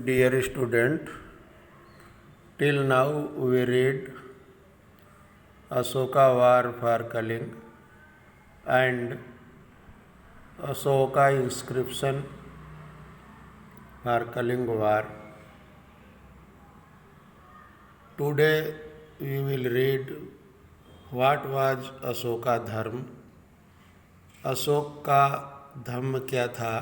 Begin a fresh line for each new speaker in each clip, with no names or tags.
Dear student, till now we read Ashoka War for Kaling and Ashoka inscription for Kaling War. Today we will read what was Ashoka धर्म, अशोक का धम्म क्या था।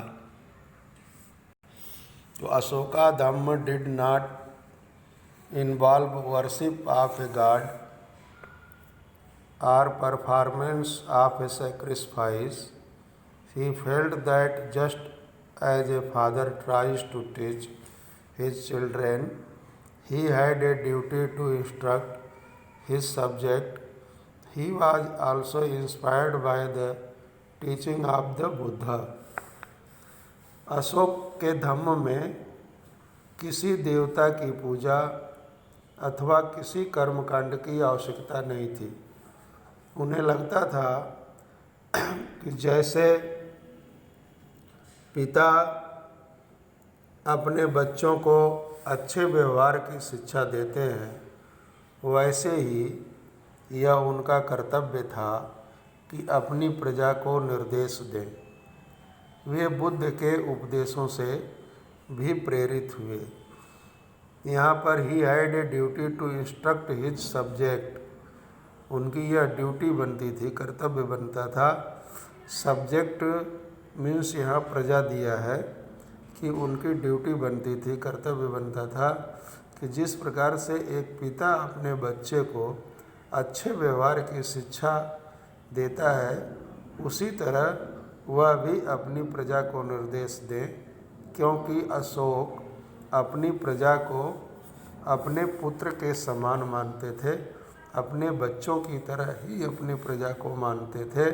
तो Ashoka Dhamma did not involve worship of a god or performance of a sacrifice. He felt that just as a father tries to teach his children, he had a duty to instruct his subject. He was also inspired by the teaching of the Buddha. Ashok के धम्म में किसी देवता की पूजा अथवा किसी कर्मकांड की आवश्यकता नहीं थी। उन्हें लगता था कि जैसे पिता अपने बच्चों को अच्छे व्यवहार की शिक्षा देते हैं, वैसे ही यह उनका कर्तव्य था कि अपनी प्रजा को निर्देश दें। वे बुद्ध के उपदेशों से भी प्रेरित हुए। यहाँ पर he had a duty to instruct his subject, उनकी यह ड्यूटी बनती थी, कर्तव्य बनता था। सब्जेक्ट मीन्स यहाँ प्रजा दिया है कि उनकी ड्यूटी बनती थी, कर्तव्य बनता था कि जिस प्रकार से एक पिता अपने बच्चे को अच्छे व्यवहार की शिक्षा देता है, उसी तरह वह भी अपनी प्रजा को निर्देश दे, क्योंकि अशोक अपनी प्रजा को अपने पुत्र के समान मानते थे, अपने बच्चों की तरह ही अपनी प्रजा को मानते थे।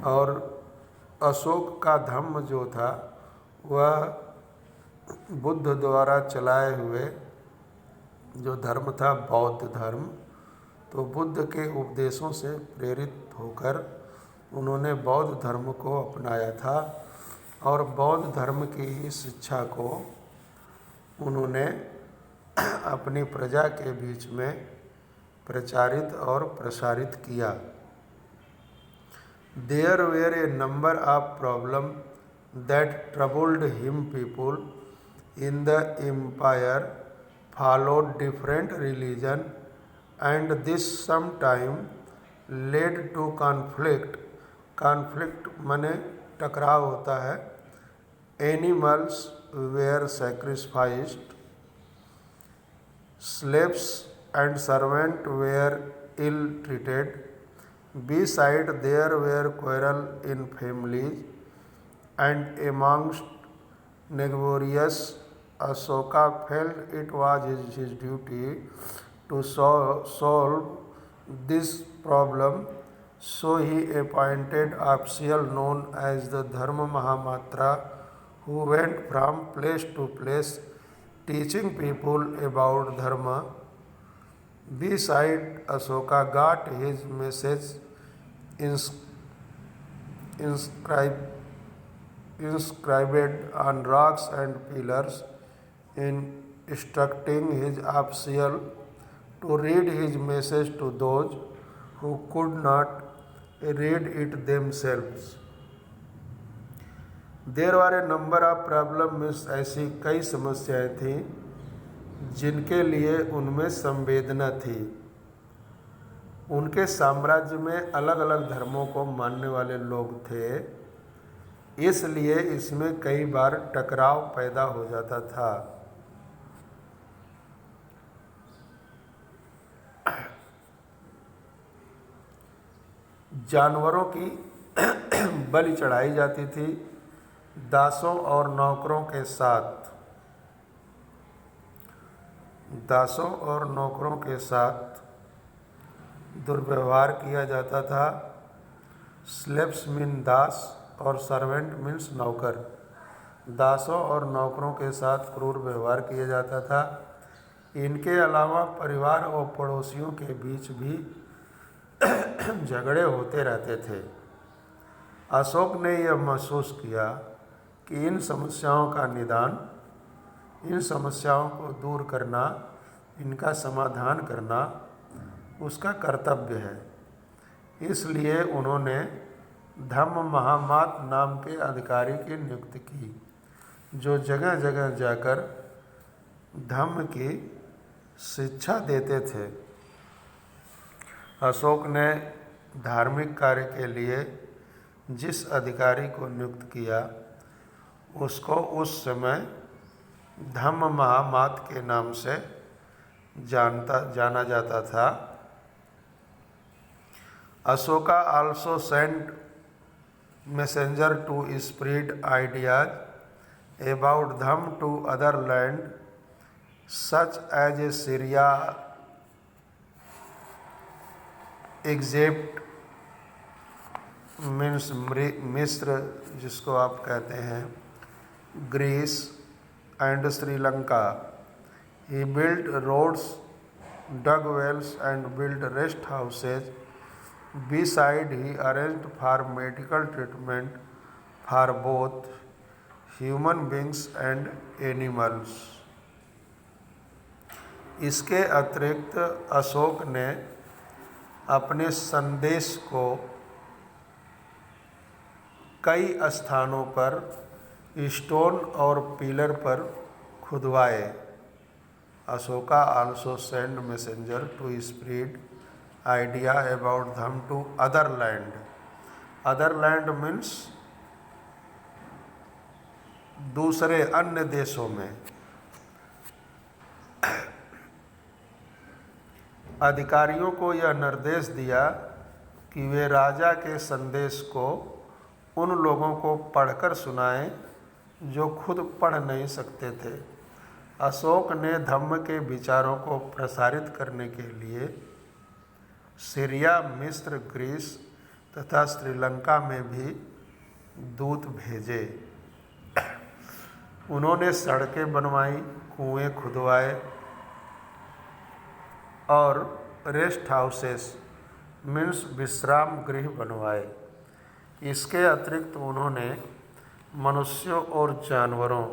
और अशोक का धम्म जो था वह बुद्ध द्वारा चलाए हुए जो धर्म था, बौद्ध धर्म, तो बुद्ध के उपदेशों से प्रेरित होकर उन्होंने बौद्ध धर्म को अपनाया था और बौद्ध धर्म की ही शिक्षा को उन्होंने अपनी प्रजा के बीच में प्रचारित और प्रसारित किया। There were a number of problem that troubled him people in the empire followed different religion and this sometime led to conflict. Conflict माने टकराव होता है। Animals were sacrificed, slaves and servants were ill treated. Besides, there were quarrels in families and amongst neighbors. Ashoka felt it was his duty to solve this problem, so he appointed officials known as the Dharma Mahamatra, who went from place to place teaching people about dharma. Besides, Ashoka got his message inscribed on rocks and pillars, instructing his officials to read his message to those who could not read it themselves. There were A number of problem में ऐसी कई समस्याएं थीं जिनके लिए उनमें संवेदना थी। उनके साम्राज्य में अलग अलग धर्मों को मानने वाले लोग थे, इसलिए इसमें कई बार टकराव पैदा हो जाता था। जानवरों की बलि चढ़ाई जाती थी दासों और नौकरों के साथ। दासों और नौकरों के साथ दुर्व्यवहार किया जाता था। स्लेव्स मीन दास और सर्वेंट मीन्स नौकर। दासों और नौकरों के साथ क्रूर व्यवहार किया जाता था। इनके अलावा परिवार और पड़ोसियों के बीच भी झगड़े होते रहते थे। अशोक ने यह महसूस किया कि इन समस्याओं का निदान इन समस्याओं को दूर करना, इनका समाधान करना उसका कर्तव्य है। इसलिए उन्होंने धम्म महामात नाम के अधिकारी की नियुक्ति की, जो जगह जगह जाकर धम्म की शिक्षा देते थे। अशोक ने धार्मिक कार्य के लिए जिस अधिकारी को नियुक्त किया उसको उस समय धम्म महामात के नाम से जाना जाता था। Ashoka also sent messenger to spread ideas about them to other land such as Syria, Egypt means मिस्र जिसको आप कहते हैं, Greece and Sri Lanka. He built roads, dug wells and built rest houses. Beside, he arranged for medical treatment for both human beings and animals. इसके अतिरिक्त अशोक ने अपने संदेश को कई स्थानों पर स्टोन और पिलर पर खुदवाए। Ashoka also sent messenger to spread idea about them to other land. Other land means दूसरे अन्य देशों में। अधिकारियों को यह निर्देश दिया कि वे राजा के संदेश को उन लोगों को पढ़कर सुनाएं जो खुद पढ़ नहीं सकते थे। अशोक ने धम्म के विचारों को प्रसारित करने के लिए सीरिया, मिस्र, ग्रीस तथा श्रीलंका में भी दूत भेजे। उन्होंने सड़कें बनवाई, कुएं खुदवाए और रेस्ट हाउसेस मीन्स विश्राम गृह बनवाए। इसके अतिरिक्त उन्होंने मनुष्यों और जानवरों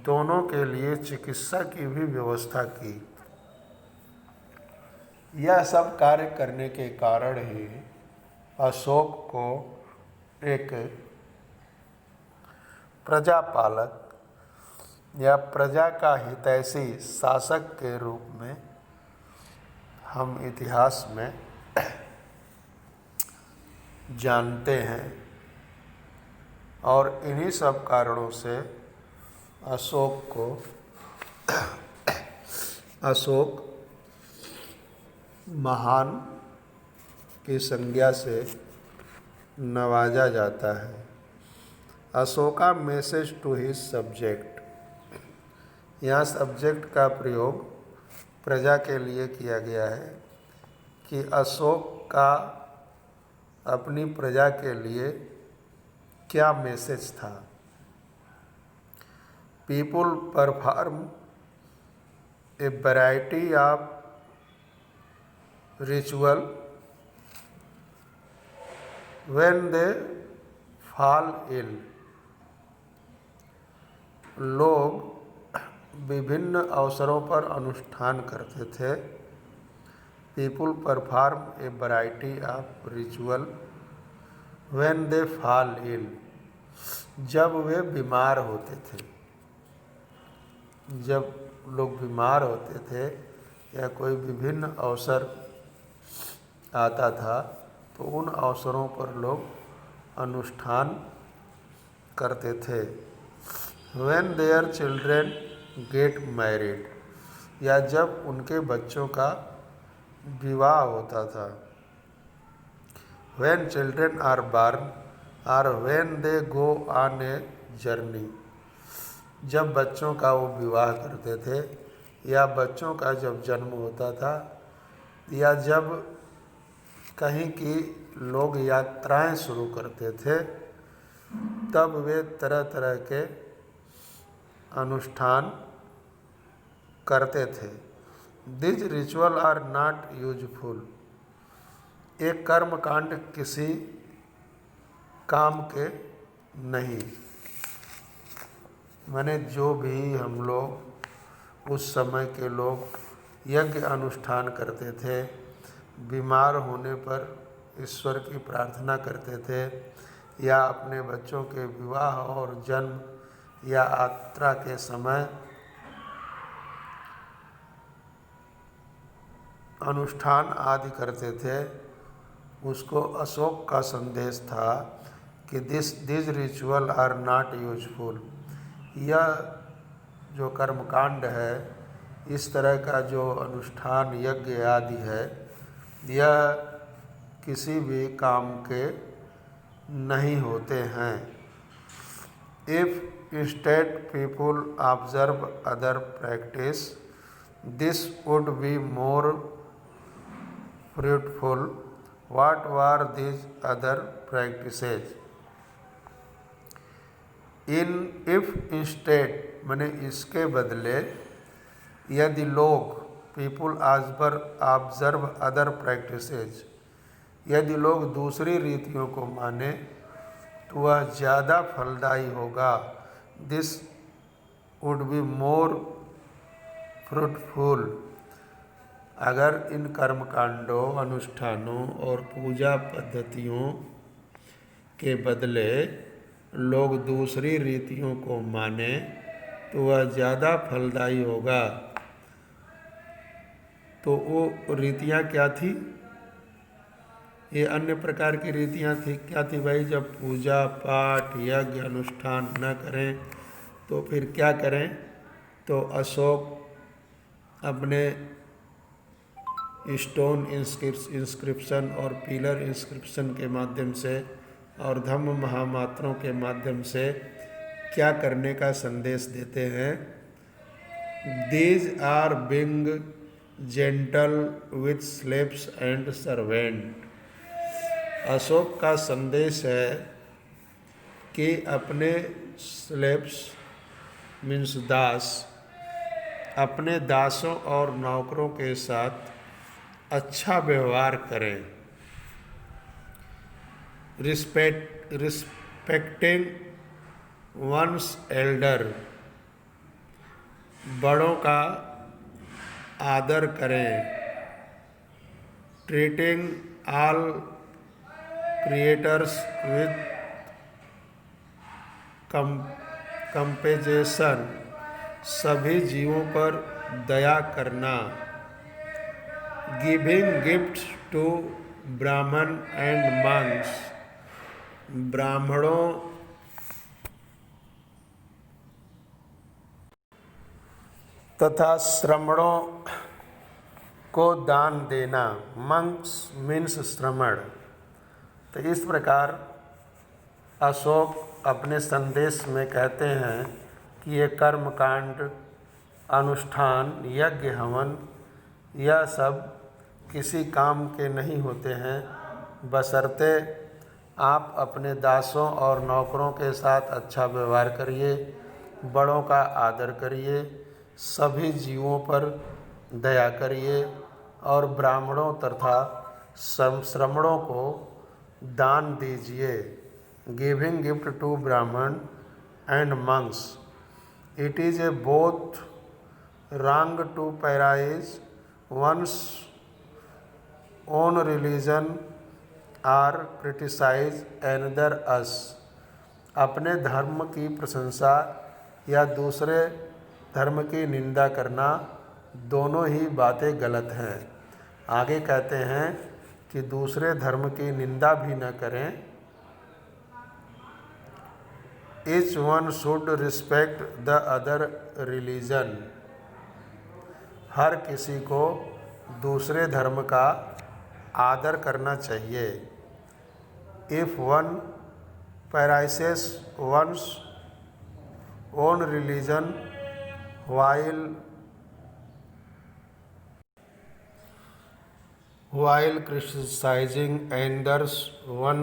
दोनों के लिए चिकित्सा की भी व्यवस्था की। यह सब कार्य करने के कारण ही अशोक को एक प्रजापालक या प्रजा का हितैषी शासक के रूप में हम इतिहास में जानते हैं। और इन्हीं सब कारणों से अशोक महान की संज्ञा से नवाजा जाता है। Ashoka message to his subject, यहाँ सब्जेक्ट का प्रयोग प्रजा के लिए किया गया है कि अशोक का अपनी प्रजा के लिए क्या मैसेज था। People perform a variety of ritual when they fall ill. लोग विभिन्न अवसरों पर अनुष्ठान करते थे। People perform a variety of ritual when they fall ill, जब वे बीमार होते थे। जब लोग बीमार होते थे या कोई विभिन्न अवसर आता था तो उन अवसरों पर लोग अनुष्ठान करते थे। When their children get married, या जब उनके बच्चों का विवाह होता था। व्हेन चिल्ड्रेन आर बॉर्न और when they go on a journey, जब बच्चों का वो विवाह करते थे या बच्चों का जब जन्म होता था या जब कहीं की लोग यात्राएं शुरू करते थे, तब वे तरह तरह के अनुष्ठान करते थे। This ritual are not useful, एक कर्म कांड किसी काम के नहीं। माने जो भी हम लोग उस समय के लोग यज्ञ अनुष्ठान करते थे, बीमार होने पर ईश्वर की प्रार्थना करते थे, या अपने बच्चों के विवाह और जन्म या यात्रा के समय अनुष्ठान आदि करते थे, उसको अशोक का संदेश था कि this ritual are not useful. यह जो कर्मकांड है, इस तरह का जो अनुष्ठान यज्ञ आदि है, यह किसी भी काम के नहीं होते हैं। If instead people observe other practice, this would be more fruitful. What were these other practices? If instead माने इसके बदले, यदि लोग, पीपुल ऑब्जर्व अदर प्रैक्टिसेज, यदि लोग दूसरी रीतियों को माने तो वह ज़्यादा फलदायी होगा। This would be more fruitful. अगर इन कर्मकांडों, अनुष्ठानों और पूजा पद्धतियों के बदले लोग दूसरी रीतियों को माने तो वह ज़्यादा फलदायी होगा। तो वो रीतियाँ क्या थी? ये अन्य प्रकार की रीतियाँ थी। क्या थी भाई? जब पूजा पाठ यज्ञ अनुष्ठान न करें तो फिर क्या करें? तो अशोक अपने स्टोन इंस्क्रिप्शन और पिलर इंस्क्रिप्शन के माध्यम से और धम्म महामात्रों के माध्यम से क्या करने का संदेश देते हैं? These are being gentle with slaves and servant. Ashok का संदेश है कि अपने स्लेव्स मीन्स दास, अपने दासों और नौकरों के साथ अच्छा व्यवहार करें। रिस्पेक्टिंग वंस एल्डर, बड़ों का आदर करें। ट्रीटिंग ऑल क्रिएटर्स विथ कंपेजेशन, सभी जीवों पर दया करना। गिविंग गिफ्ट्स टू ब्राह्मण एंड मंक्स, ब्राह्मणों तथा श्रमणों को दान देना। मंक्स मीन्स श्रमण। तो इस प्रकार अशोक अपने संदेश में कहते हैं कि ये कर्मकांड, अनुष्ठान, यज्ञ, हवन, यह सब किसी काम के नहीं होते हैं, बशर्ते आप अपने दासों और नौकरों के साथ अच्छा व्यवहार करिए, बड़ों का आदर करिए, सभी जीवों पर दया करिए और ब्राह्मणों तथा श्रमणों को दान दीजिए। गिविंग गिफ्ट टू ब्राह्मण and monks, it is A both wrong to praise one's own religion or criticize another us। अपने धर्म की प्रशंसा या दूसरे धर्म की निंदा करना, दोनों ही बातें गलत हैं। आगे कहते हैं कि दूसरे धर्म की निंदा भी न करें। Each one should respect the other religion। हर किसी को दूसरे धर्म का आदर करना चाहिए। If one praises one's own religion while criticizing others, one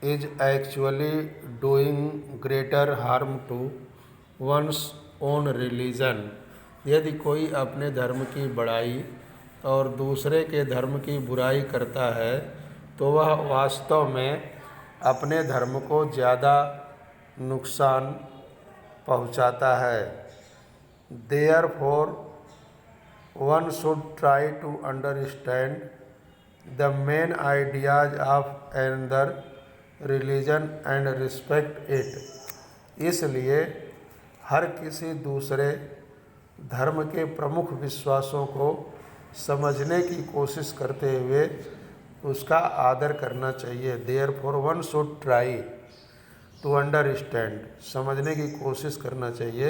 is actually doing greater harm to one's own religion। यदि कोई अपने धर्म की बड़ाई और दूसरे के धर्म की बुराई करता है तो वह वास्तव में अपने धर्म को ज़्यादा नुकसान पहुंचाता है। Therefore one should try to understand the main ideas of another religion and respect it. इसलिए हर किसी दूसरे धर्म के प्रमुख विश्वासों को समझने की कोशिश करते हुए उसका आदर करना चाहिए। Therefore one should try to understand, समझने की कोशिश करना चाहिए,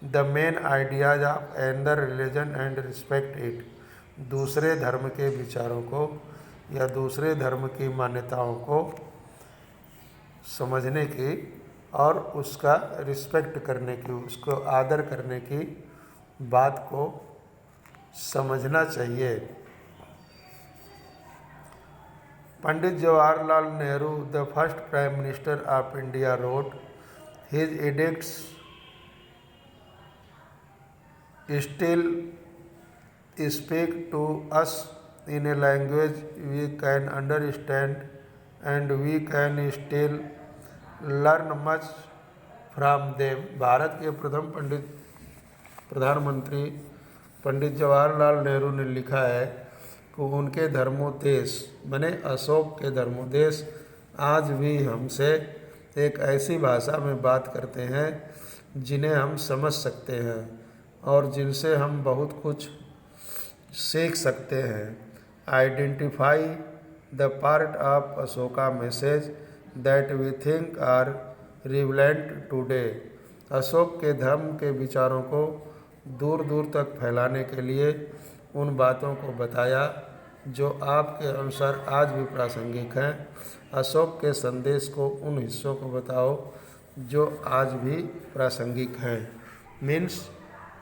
the main ideas of another religion and respect it, दूसरे धर्म के विचारों को या दूसरे धर्म की मान्यताओं को समझने की और उसका रिस्पेक्ट करने की, उसको आदर करने की बात को समझना चाहिए। Pandit Jawaharlal Nehru, the first prime minister of India, wrote his edicts still speak to us in a language we can understand and we can still learn much from them। Bharat के प्रथम प्रधानमंत्री पंडित जवाहरलाल नेहरू ने लिखा है कि उनके धर्मोपदेश बने अशोक के धर्मोपदेश आज भी हमसे एक ऐसी भाषा में बात करते हैं जिन्हें हम समझ सकते हैं और जिनसे हम बहुत कुछ सीख सकते हैं। Identify the part of Ashoka message that we think are relevant today. Ashok के धर्म के विचारों को दूर दूर तक फैलाने के लिए उन बातों को बताया जो आपके अनुसार आज भी प्रासंगिक हैं। अशोक के संदेश को उन हिस्सों को बताओ जो आज भी प्रासंगिक हैं। मीन्स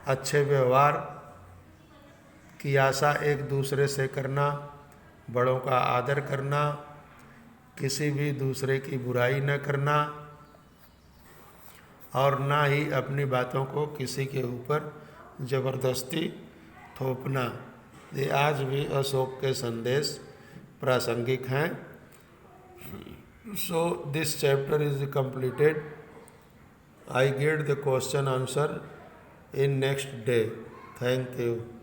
अच्छे व्यवहार की आशा एक दूसरे से करना, बड़ों का आदर करना, किसी भी दूसरे की बुराई न करना और ना ही अपनी बातों को किसी के ऊपर ज़बरदस्ती थोपना। ये आज भी अशोक के संदेश प्रासंगिक हैं। So this chapter is completed. I get the question answer in next day. Thank you.